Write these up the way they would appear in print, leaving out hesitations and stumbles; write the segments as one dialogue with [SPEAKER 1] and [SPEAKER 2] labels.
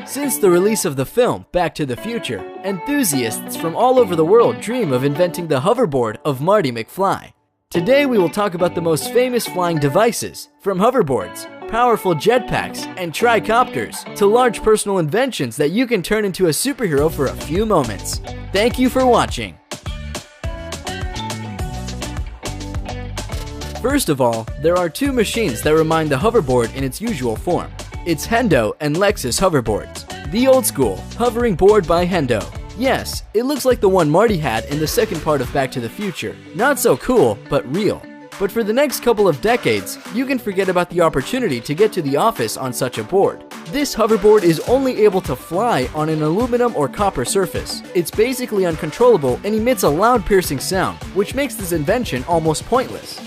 [SPEAKER 1] Since the release of the film Back to the Future, enthusiasts from all over the world dream of inventing the hoverboard of Marty McFly. Today we will talk about the most famous flying devices, from hoverboards, powerful jetpacks, and tricopters, to large personal inventions that you can turn into a superhero for a few moments. Thank you for watching. First of all, there are two machines that remind the hoverboard in its usual form. It's Hendo and Lexus hoverboards. The old school, hovering board by Hendo. Yes, it looks like the one Marty had in the second part of Back to the Future. Not so cool, but real. But for the next couple of decades, you can forget about the opportunity to get to the office on such a board. This hoverboard is only able to fly on an aluminum or copper surface. It's basically uncontrollable and emits a loud piercing sound, which makes this invention almost pointless.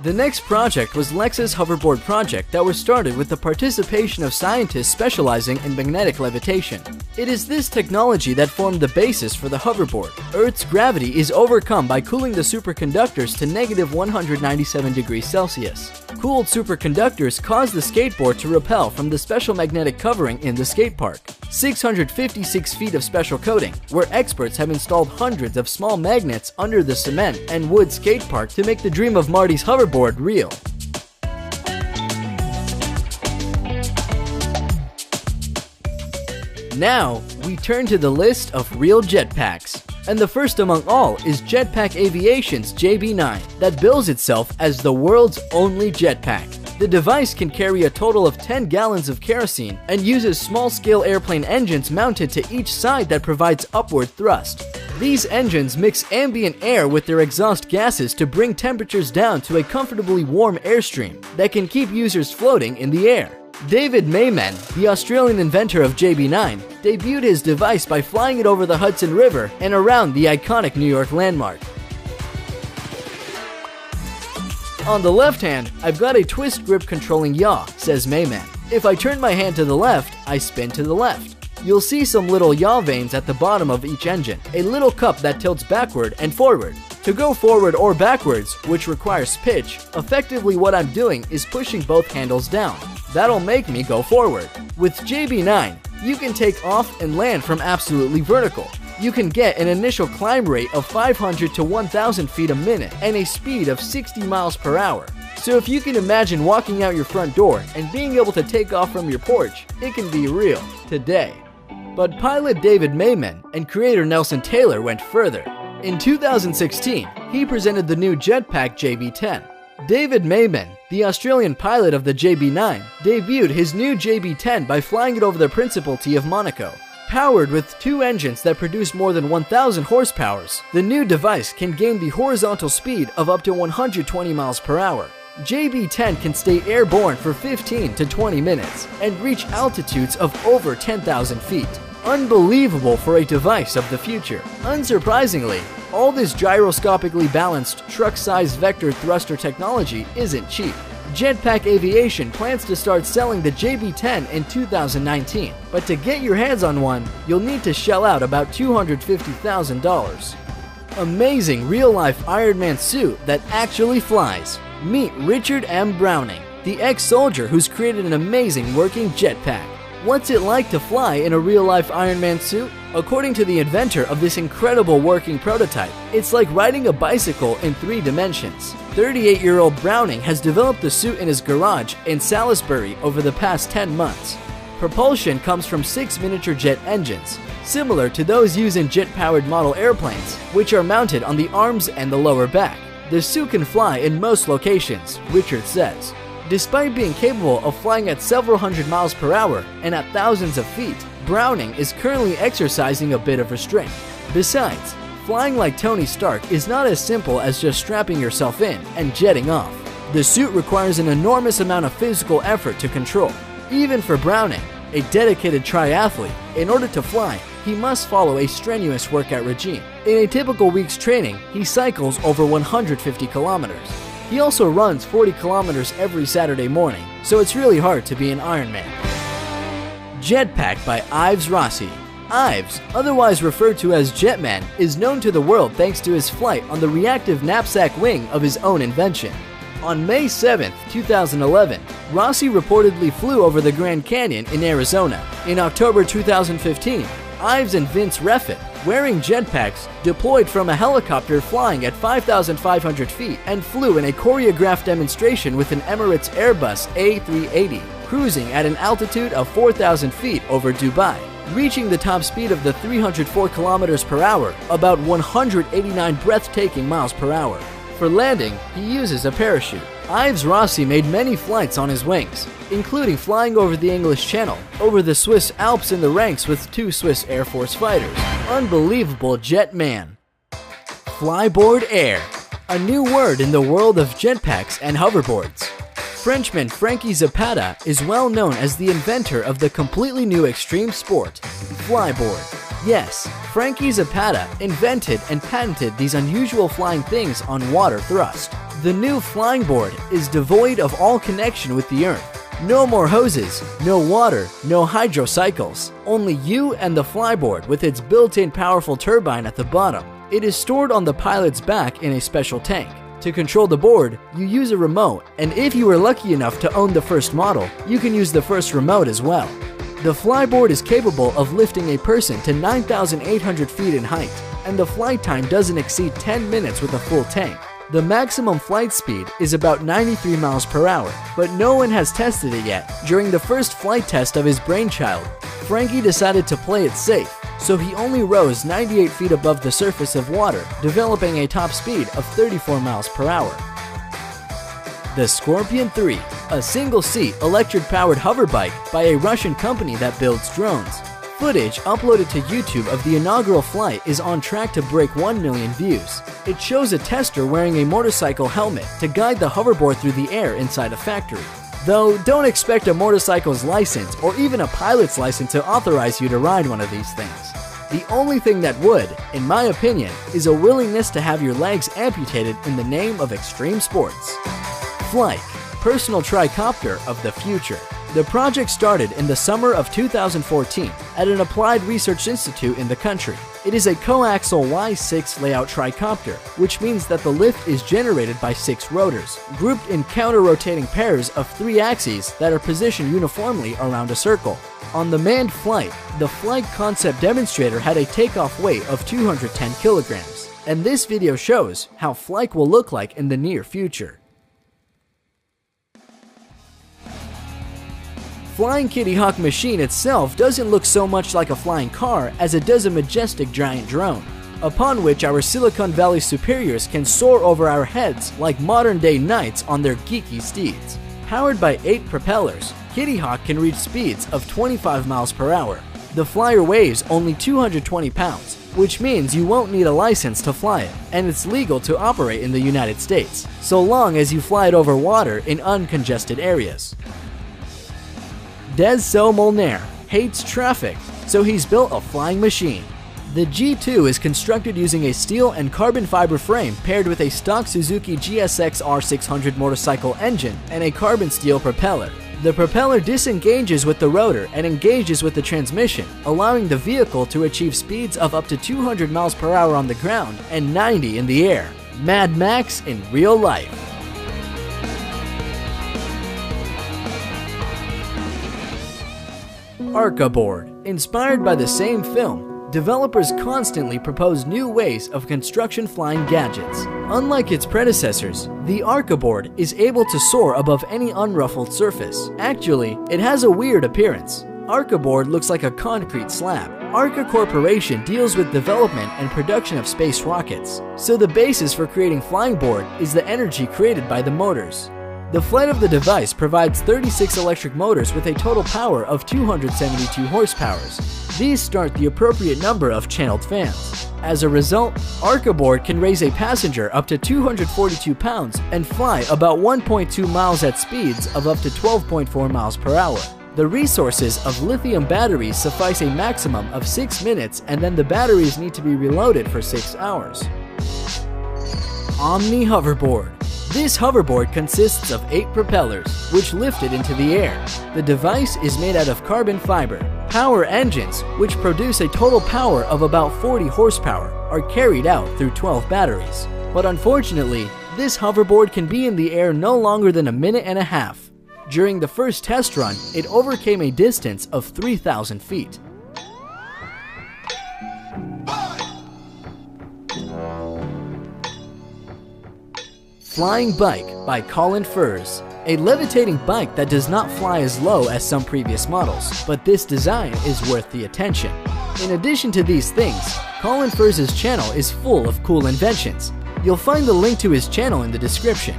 [SPEAKER 1] The next project was Lexus Hoverboard Project that was started with the participation of scientists specializing in magnetic levitation. It is this technology that formed the basis for the hoverboard. Earth's gravity is overcome by cooling the superconductors to negative 197 degrees Celsius. Cooled superconductors cause the skateboard to repel from the special magnetic covering in the skate park. 656 feet of special coating, where experts have installed hundreds of small magnets under the cement and wood skate park to make the dream of Marty's hoverboard real. Now, we turn to the list of real jetpacks. And the first among all is Jetpack Aviation's JB9, that bills itself as the world's only jetpack. The device can carry a total of 10 gallons of kerosene and uses small-scale airplane engines mounted to each side that provides upward thrust. These engines mix ambient air with their exhaust gases to bring temperatures down to a comfortably warm airstream that can keep users floating in the air. David Mayman, the Australian inventor of JB9, debuted his device by flying it over the Hudson River and around the iconic New York landmark. On the left hand, I've got a twist grip controlling yaw, says Mayman. If I turn my hand to the left, I spin to the left. You'll see some little yaw vanes at the bottom of each engine, a little cup that tilts backward and forward. To go forward or backwards, which requires pitch, effectively what I'm doing is pushing both handles down. That'll make me go forward. With JB9, you can take off and land from absolutely vertical. You can get an initial climb rate of 500 to 1,000 feet a minute and a speed of 60 miles per hour. So if you can imagine walking out your front door and being able to take off from your porch, it can be real today. But pilot David Mayman and creator Nelson Taylor went further. In 2016, he presented the new jetpack JB10. David Mayman, the Australian pilot of the JB9, debuted his new JB10 by flying it over the Principality of Monaco. Powered with two engines that produce more than 1,000 horsepower, the new device can gain the horizontal speed of up to 120 miles per hour. JB10 can stay airborne for 15 to 20 minutes and reach altitudes of over 10,000 feet. Unbelievable for a device of the future. Unsurprisingly, all this gyroscopically balanced truck-sized vector thruster technology isn't cheap. Jetpack Aviation plans to start selling the JB10 in 2019, but to get your hands on one, you'll need to shell out about $250,000. Amazing real-life Iron Man suit that actually flies. Meet Richard M. Browning, the ex-soldier who's created an amazing working jetpack. What's it like to fly in a real-life Iron Man suit? According to the inventor of this incredible working prototype, it's like riding a bicycle in 3 dimensions. 38-year-old Browning has developed the suit in his garage in Salisbury over the past 10 months. Propulsion comes from 6 miniature jet engines, similar to those used in jet-powered model airplanes, which are mounted on the arms and the lower back. The suit can fly in most locations, Richard says. Despite being capable of flying at several hundred miles per hour and at thousands of feet, Browning is currently exercising a bit of restraint. Besides, flying like Tony Stark is not as simple as just strapping yourself in and jetting off. The suit requires an enormous amount of physical effort to control. Even for Browning, a dedicated triathlete, in order to fly, he must follow a strenuous workout regime. In a typical week's training, he cycles over 150 kilometers. He also runs 40 kilometers every Saturday morning, so it's really hard to be an Ironman. Jetpack by Ives Rossi. Ives, otherwise referred to as Jetman, is known to the world thanks to his flight on the reactive knapsack wing of his own invention. On May 7, 2011, Rossi reportedly flew over the Grand Canyon in Arizona. In October 2015, Ives and Vince Refn, wearing jetpacks, deployed from a helicopter flying at 5,500 feet and flew in a choreographed demonstration with an Emirates Airbus A380, cruising at an altitude of 4,000 feet over Dubai, reaching the top speed of the 304 kilometers per hour, about 189 breathtaking miles per hour. For landing, he uses a parachute. Ives Rossi made many flights on his wings, including flying over the English Channel, over the Swiss Alps in the ranks with 2 Swiss Air Force fighters. Unbelievable jet man. Flyboard Air, a new word in the world of jetpacks and hoverboards. Frenchman Frankie Zapata is well known as the inventor of the completely new extreme sport, flyboard. Yes, Frankie Zapata invented and patented these unusual flying things on water thrust. The new flying board is devoid of all connection with the earth. No more hoses, no water, no hydrocycles. Only you and the flyboard with its built-in powerful turbine at the bottom. It is stored on the pilot's back in a special tank. To control the board, you use a remote, and if you were lucky enough to own the first model, you can use the first remote as well. The flyboard is capable of lifting a person to 9,800 feet in height, and the flight time doesn't exceed 10 minutes with a full tank. The maximum flight speed is about 93 miles per hour, but no one has tested it yet. During the first flight test of his brainchild, Frankie decided to play it safe, so he only rose 98 feet above the surface of water, developing a top speed of 34 miles per hour. The Scorpion 3, a single-seat electric-powered hoverbike by a Russian company that builds drones. Footage uploaded to YouTube of the inaugural flight is on track to break 1 million views. It shows a tester wearing a motorcycle helmet to guide the hoverboard through the air inside a factory. Though, don't expect a motorcycle's license or even a pilot's license to authorize you to ride one of these things. The only thing that would, in my opinion, is a willingness to have your legs amputated in the name of extreme sports. Flyke, personal tricopter of the future. The project started in the summer of 2014 at an applied research institute in the country. It is a coaxial Y6 layout tricopter, which means that the lift is generated by 6 rotors, grouped in counter-rotating pairs of 3 axes that are positioned uniformly around a circle. On the manned flight, the Flyke concept demonstrator had a takeoff weight of 210 kilograms, and this video shows how Flyke will look like in the near future. Flying Kitty Hawk machine itself doesn't look so much like a flying car as it does a majestic giant drone, upon which our Silicon Valley superiors can soar over our heads like modern-day knights on their geeky steeds. Powered by 8 propellers, Kitty Hawk can reach speeds of 25 miles per hour. The flyer weighs only 220 pounds, which means you won't need a license to fly it, and it's legal to operate in the United States, so long as you fly it over water in uncongested areas. Des Molnar hates traffic, so he's built a flying machine. The G2 is constructed using a steel and carbon fiber frame paired with a stock Suzuki GSX R600 motorcycle engine and a carbon steel propeller. The propeller disengages with the rotor and engages with the transmission, allowing the vehicle to achieve speeds of up to 200 miles per hour on the ground and 90 in the air. Mad Max in real life. Arca board. Inspired by the same film, developers constantly propose new ways of construction flying gadgets. Unlike its predecessors, the Arca board is able to soar above any unruffled surface. Actually, it has a weird appearance. Arca board looks like a concrete slab. Arca Corporation deals with development and production of space rockets, so the basis for creating flying board is the energy created by the motors. The flight of the device provides 36 electric motors with a total power of 272 horsepower. These start the appropriate number of channeled fans. As a result, Arca board can raise a passenger up to 242 pounds and fly about 1.2 miles at speeds of up to 12.4 miles per hour. The resources of lithium batteries suffice a maximum of 6 minutes, and then the batteries need to be reloaded for 6 hours. Omni hoverboard. This hoverboard consists of 8 propellers, which lift it into the air. The device is made out of carbon fiber. Power engines, which produce a total power of about 40 horsepower, are carried out through 12 batteries. But unfortunately, This hoverboard can be in the air no longer than a minute and a half. During the first test run, it overcame a distance of 3,000 feet. Flying Bike by Colin Furze. A levitating bike that does not fly as low as some previous models, but this design is worth the attention. In addition to these things, Colin Furze's channel is full of cool inventions. You'll find the link to his channel in the description.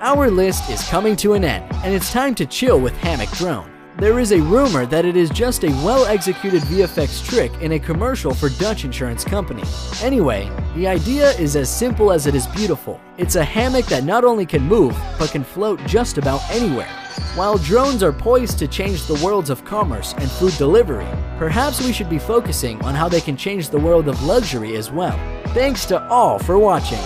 [SPEAKER 1] Our list is coming to an end, and it's time to chill with Hammock Drone. There is a rumor that it is just a well-executed VFX trick in a commercial for Dutch insurance company. Anyway, the idea is as simple as it is beautiful. It's a hammock that not only can move, but can float just about anywhere. While drones are poised to change the worlds of commerce and food delivery, perhaps we should be focusing on how they can change the world of luxury as well. Thanks to all for watching.